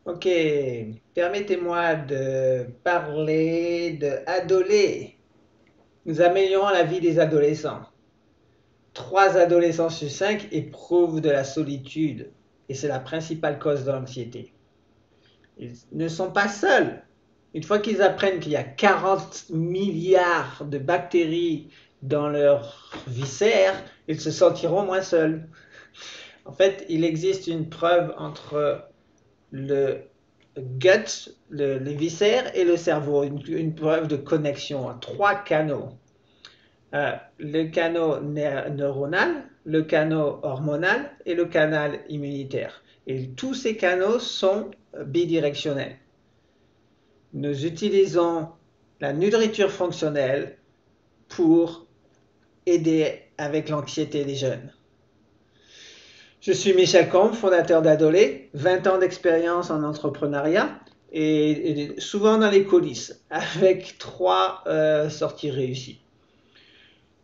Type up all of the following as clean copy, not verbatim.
Ok, permettez-moi de parler de Adolé. Nous améliorons la vie des adolescents. 3 adolescents sur 5 éprouvent de la solitude et c'est la principale cause de l'anxiété. Ils ne sont pas seuls. Une fois qu'ils apprennent qu'il y a 40 milliards de bactéries dans leurs viscères, ils se sentiront moins seuls. En fait, il existe une preuve entre le gut, les viscères et le cerveau, une preuve de connexion à 3 canaux. Le canal neuronal, le canal hormonal et le canal immunitaire. Et tous ces canaux sont bidirectionnels. Nous utilisons la nourriture fonctionnelle pour aider avec l'anxiété des jeunes. Je suis Michel Combe, fondateur d'Adolé, 20 ans d'expérience en entrepreneuriat et souvent dans les coulisses, avec 3 sorties réussies.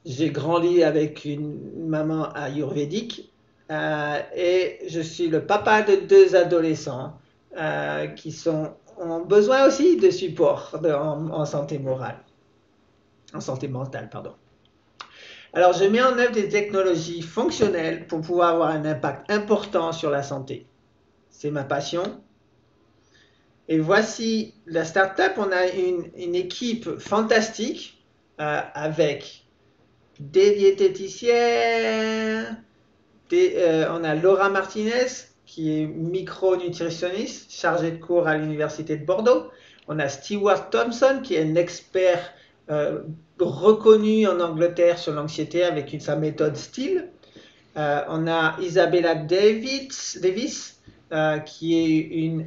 J'ai grandi avec une maman ayurvédique et je suis le papa de 2 adolescents qui ont besoin aussi de support en santé morale, en santé mentale, pardon. Alors, je mets en œuvre des technologies fonctionnelles pour pouvoir avoir un impact important sur la santé. C'est ma passion. Et voici la startup. On a une équipe fantastique avec des diététiciens. On a Laura Martinez qui est micronutritionniste, chargée de cours à l'Université de Bordeaux. On a Stewart Thompson qui est un expert euh, reconnu en Angleterre sur l'anxiété avec sa méthode STIL. On a Isabella Davis qui est une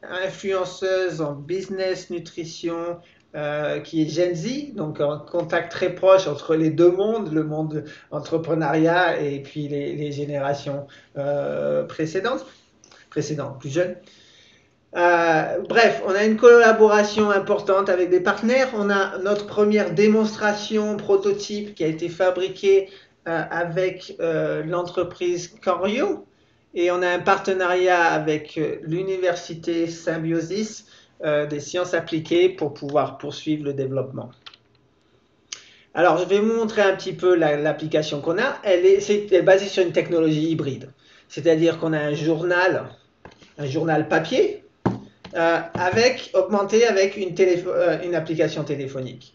influenceuse en business, nutrition, qui est Gen Z, donc en contact très proche entre les 2 mondes, le monde entrepreneuriat et puis les générations précédentes, plus jeunes. Bref, on a une collaboration importante avec des partenaires. On a notre première démonstration prototype qui a été fabriquée avec l'entreprise Corio. Et on a un partenariat avec l'université Symbiosis des sciences appliquées pour pouvoir poursuivre le développement. Alors, je vais vous montrer un petit peu l'application qu'on a. Elle est basée sur une technologie hybride. C'est-à-dire qu'on a un journal papier, augmenté avec une application téléphonique.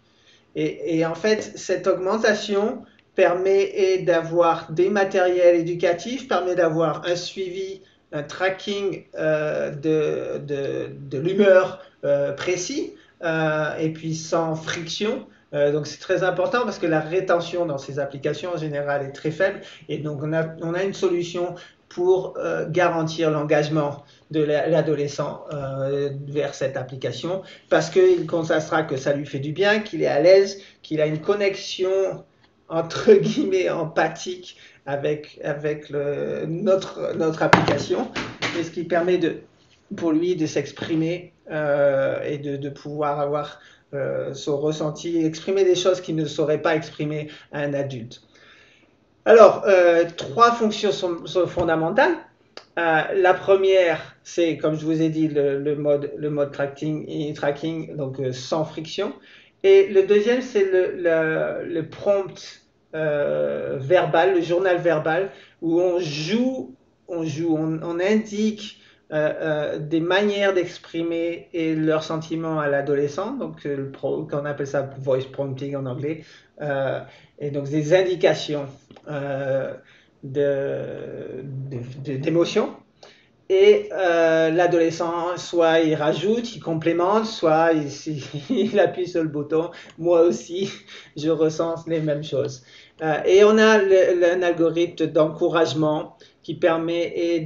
Et en fait, cette augmentation permet d'avoir des matériels éducatifs, permet d'avoir un suivi, un tracking de l'humeur précis, et puis sans friction. Donc c'est très important parce que la rétention dans ces applications en général est très faible et donc on a une solution pour garantir l'engagement de l'adolescent vers cette application parce qu'il constatera que ça lui fait du bien, qu'il est à l'aise, qu'il a une connexion entre guillemets empathique avec notre application, et ce qui permet pour lui de s'exprimer et de pouvoir avoir son ressenti, exprimer des choses qu'il ne saurait pas exprimer à un adulte. Alors, 3 fonctions sont fondamentales. La première, c'est, comme je vous ai dit, le mode tracking, donc sans friction. Et le deuxième, c'est le prompt verbal, le journal verbal, où on indique des manières d'exprimer et leurs sentiments à l'adolescent, donc qu'on appelle ça voice prompting en anglais, et donc des indications d'émotions. Et l'adolescent, soit il rajoute, il complémente, soit il appuie sur le bouton. Moi aussi, je ressens les mêmes choses. Et on a un algorithme d'encouragement qui permet,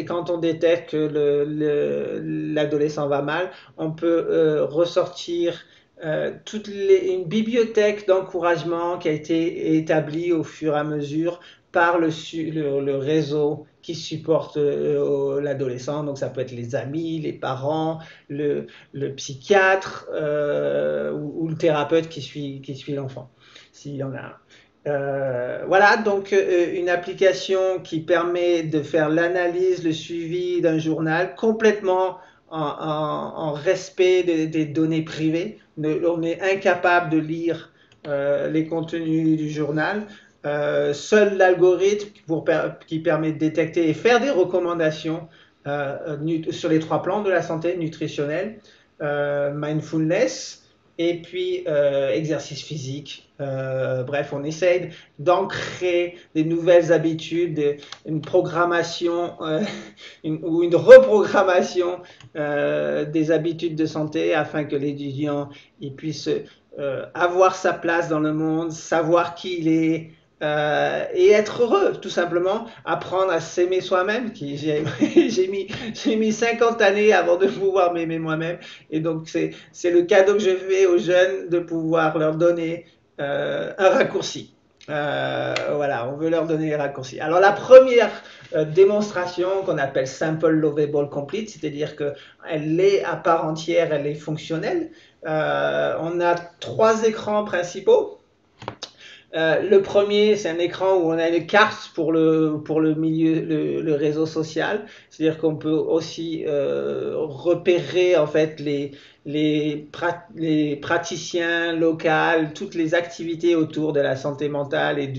quand on détecte que l'adolescent va mal, on peut ressortir une bibliothèque d'encouragement qui a été établie au fur et à mesure par le réseau qui supporte l'adolescent. Donc ça peut être les amis, les parents, le psychiatre ou le thérapeute qui suit l'enfant, s'il y en a un. Voilà, donc une application qui permet de faire l'analyse, le suivi d'un journal complètement en respect des données privées. On est incapable de lire les contenus du journal. Seul l'algorithme qui permet de détecter et faire des recommandations sur les 3 plans de la santé nutritionnelle, mindfulness, et puis exercice physique. Bref, on essaye d'ancrer des nouvelles habitudes, une programmation ou une reprogrammation des habitudes de santé afin que l'étudiant il puisse avoir sa place dans le monde, savoir qui il est, et être heureux, tout simplement, apprendre à s'aimer soi-même. J'ai mis 50 années avant de pouvoir m'aimer moi-même, et donc c'est le cadeau que je fais aux jeunes de pouvoir leur donner un raccourci. Voilà, on veut leur donner un raccourci. Alors la première démonstration qu'on appelle Simple Lovable Complete, c'est-à-dire qu'elle est à part entière, elle est fonctionnelle. On a 3 écrans principaux. Le premier, c'est un écran où on a une carte pour le milieu, le réseau social. C'est-à-dire qu'on peut aussi repérer en fait les praticiens locaux, toutes les activités autour de la santé mentale et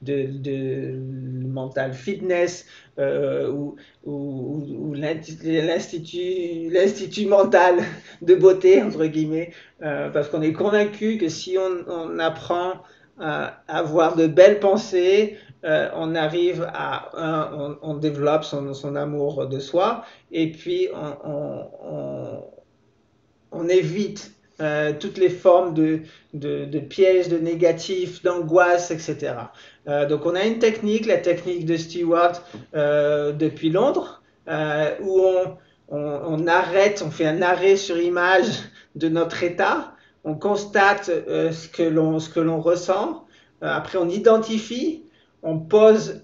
de mental fitness, ou l'institut mental de beauté, entre guillemets, parce qu'on est convaincu que si on apprend avoir de belles pensées, on arrive on développe son amour de soi, et puis on évite toutes les formes de pièges, de négatifs, d'angoisse, etc. Donc on a une technique, la technique de Stewart depuis Londres, où on fait un arrêt sur image de notre état, on constate ce que l'on ressent, après on identifie, on pose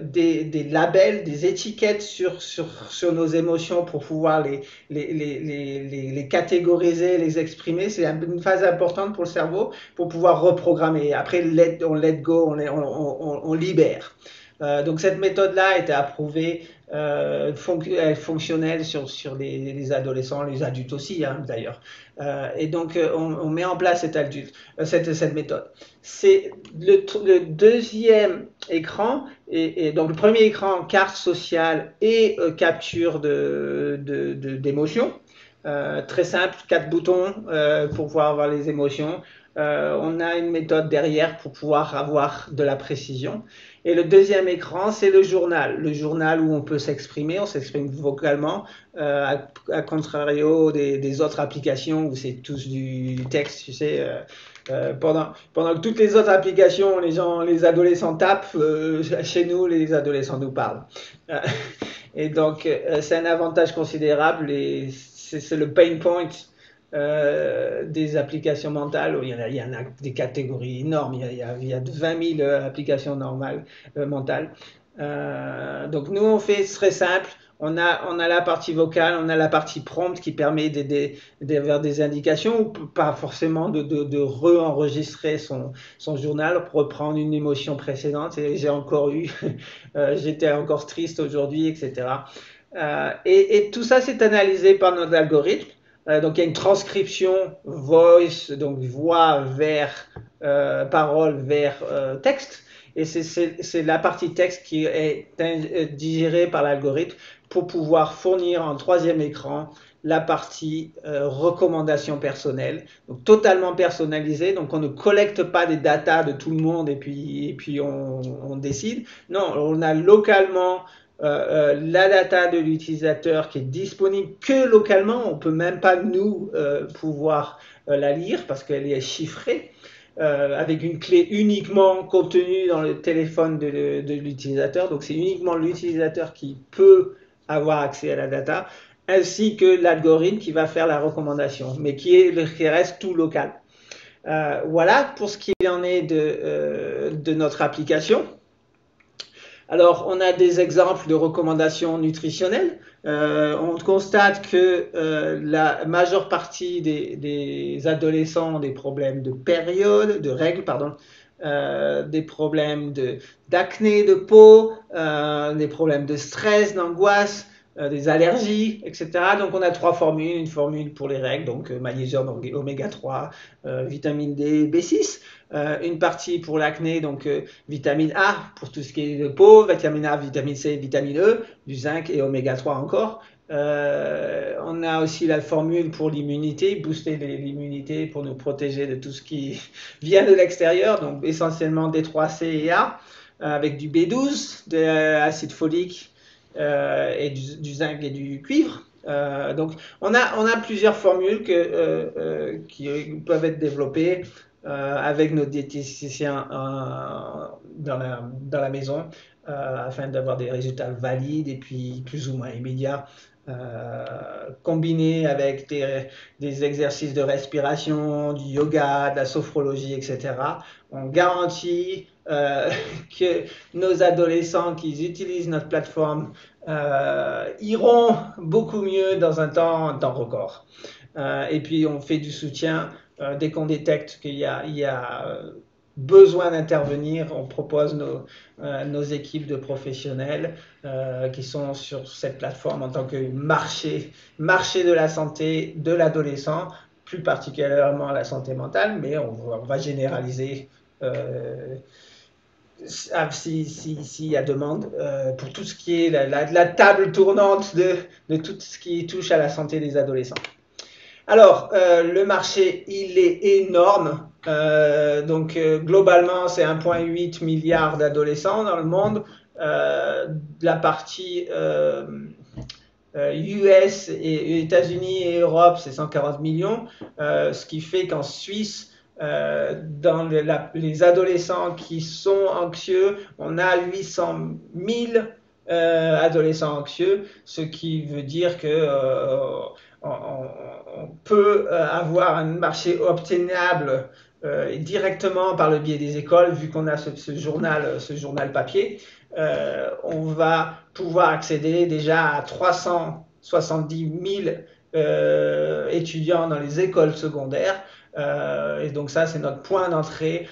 des labels, des étiquettes sur nos émotions pour pouvoir les catégoriser, les exprimer. C'est une phase importante pour le cerveau pour pouvoir reprogrammer. Après, on let go, on libère. Donc cette méthode-là a été approuvée, fonctionnelle sur les adolescents, les adultes aussi, hein, d'ailleurs. Et donc on met en place cette méthode. C'est le deuxième écran, et donc le premier écran, carte sociale et capture d'émotions. Très simple, 4 boutons pour pouvoir avoir les émotions. On a une méthode derrière pour pouvoir avoir de la précision. Et le deuxième écran, c'est le journal où on peut s'exprimer, on s'exprime vocalement, à contrario des autres applications où c'est tous du texte, tu sais. Pendant que toutes les autres applications, les adolescents tapent, chez nous, les adolescents nous parlent. Euh, et donc, c'est un avantage considérable, et c'est le pain point des applications mentales. Il y en a des catégories énormes, il y a 20 000 applications normales, mentales. Donc nous, on fait très simple. On a la partie vocale, on a la partie prompt qui permet d'avoir des indications, ou pas forcément de re-enregistrer son journal pour reprendre une émotion précédente. Et j'ai encore eu, j'étais encore triste aujourd'hui, etc. Et tout ça, c'est analysé par notre algorithme. Donc il y a une transcription voice, donc voix vers parole vers texte. Et c'est la partie texte qui est digérée par l'algorithme pour pouvoir fournir en troisième écran la partie recommandation personnelle, donc totalement personnalisée. Donc on ne collecte pas des datas de tout le monde, et puis on décide. Non, on a localement la data de l'utilisateur qui est disponible que localement. On ne peut même pas nous pouvoir la lire parce qu'elle est chiffrée. Avec une clé uniquement contenue dans le téléphone de l'utilisateur. Donc c'est uniquement l'utilisateur qui peut avoir accès à la data, ainsi que l'algorithme qui va faire la recommandation, mais qui reste tout local. Voilà pour ce qui en est de notre application. Alors, on a des exemples de recommandations nutritionnelles. On constate que la majeure partie des adolescents ont des problèmes de période, de règles, pardon, des problèmes d'acné de peau, des problèmes de stress, d'angoisse, des allergies, etc. Donc on a trois formules, une formule pour les règles, donc magnésium, oméga 3, vitamine D, B6, une partie pour l'acné, donc vitamine A pour tout ce qui est de peau, vitamine A, vitamine C, vitamine E, du zinc et oméga 3 encore. On a aussi la formule pour l'immunité, booster l'immunité pour nous protéger de tout ce qui vient de l'extérieur, donc essentiellement D3, C et A, avec du B12, de l'acide folique et du zinc et du cuivre. Donc on a plusieurs formules qui peuvent être développées avec nos diététiciens dans la maison afin d'avoir des résultats valides et puis plus ou moins immédiats. Combiné avec des exercices de respiration, du yoga, de la sophrologie, etc. On garantit que nos adolescents qui utilisent notre plateforme iront beaucoup mieux dans un temps record. Et puis on fait du soutien dès qu'on détecte qu'il y a besoin d'intervenir, on propose nos équipes de professionnels qui sont sur cette plateforme en tant que marché de la santé de l'adolescent, plus particulièrement la santé mentale, mais on va généraliser s'il y a demande pour tout ce qui est la table tournante de tout ce qui touche à la santé des adolescents. Alors, le marché, il est énorme. Donc, globalement, c'est 1,8 milliard d'adolescents dans le monde. La partie US et États-Unis et Europe, c'est 140 millions. Ce qui fait qu'en Suisse, dans les adolescents qui sont anxieux, on a 800 000 adolescents anxieux, ce qui veut dire que on peut avoir un marché obtenable directement par le biais des écoles, vu qu'on a ce journal papier. On va pouvoir accéder déjà à 370 000 étudiants dans les écoles secondaires. Et donc ça, c'est notre point d'entrée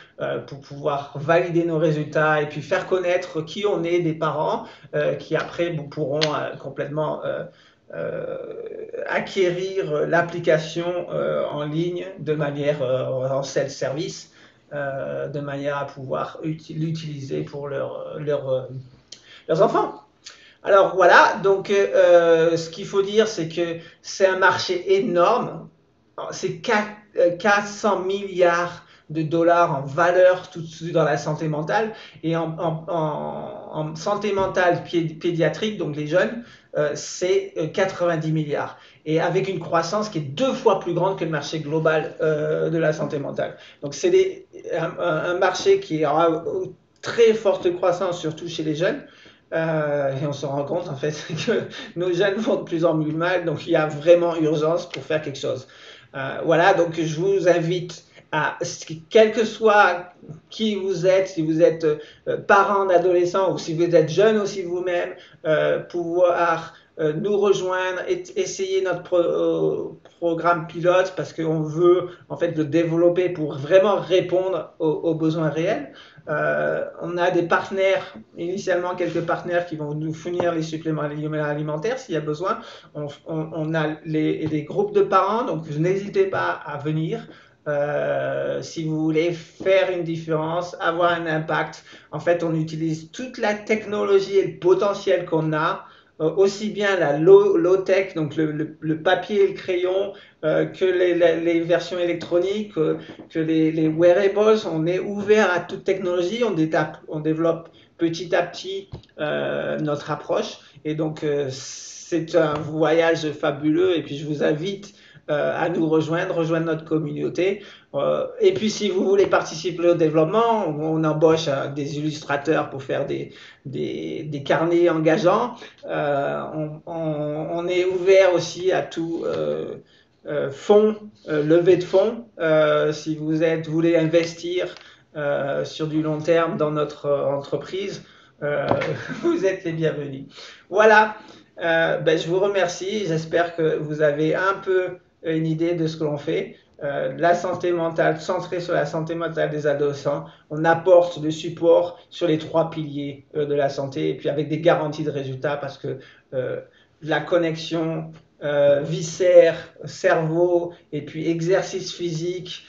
pour pouvoir valider nos résultats et puis faire connaître qui on est des parents qui après pourront complètement acquérir l'application en ligne de manière en self-service, de manière à pouvoir l'utiliser pour leurs enfants. Alors voilà, donc ce qu'il faut dire, c'est que c'est un marché énorme. C'est 400 milliards de dollars en valeur tout de suite dans la santé mentale et en santé mentale pédiatrique, donc les jeunes, c'est 90 milliards et avec une croissance qui est 2 fois plus grande que le marché global de la santé mentale. Donc c'est un marché qui aura très forte croissance, surtout chez les jeunes. Et on se rend compte en fait que nos jeunes vont de plus en plus mal, donc il y a vraiment urgence pour faire quelque chose. Voilà, donc je vous invite à, quel que soit qui vous êtes, si vous êtes parent d'adolescents ou si vous êtes jeune aussi vous-même, pouvoir nous rejoindre et essayer notre programme pilote parce qu'on veut en fait le développer pour vraiment répondre aux besoins réels. On a des partenaires, initialement quelques partenaires qui vont nous fournir les suppléments alimentaires s'il y a besoin. On a les groupes de parents, donc n'hésitez pas à venir. Si vous voulez faire une différence, avoir un impact, en fait on utilise toute la technologie et le potentiel qu'on a, aussi bien la low-tech, donc le papier et le crayon, que les versions électroniques, que les wearables. On est ouvert à toute technologie, on développe petit à petit notre approche et donc c'est un voyage fabuleux et puis je vous invite à nous rejoindre notre communauté. Et puis si vous voulez participer au développement, on embauche des illustrateurs pour faire des carnets engageants. On est ouvert aussi à tout fonds, levée de fonds. Si vous voulez investir sur du long terme dans notre entreprise, vous êtes les bienvenus. Voilà, je vous remercie. J'espère que vous avez un peu une idée de ce que l'on fait. la santé mentale, centrée sur la santé mentale des adolescents. On apporte le support sur les 3 piliers de la santé et puis avec des garanties de résultats parce que euh, la connexion viscère, cerveau et puis exercice physique,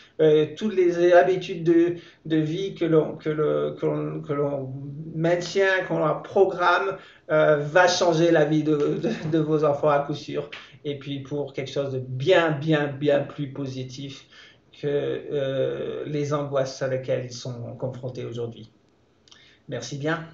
toutes les habitudes de vie que l'on maintient, qu'on leur programme, va changer la vie de vos enfants à coup sûr. Et puis pour quelque chose de bien plus positif que les angoisses à lesquelles ils sont confrontés aujourd'hui. Merci bien.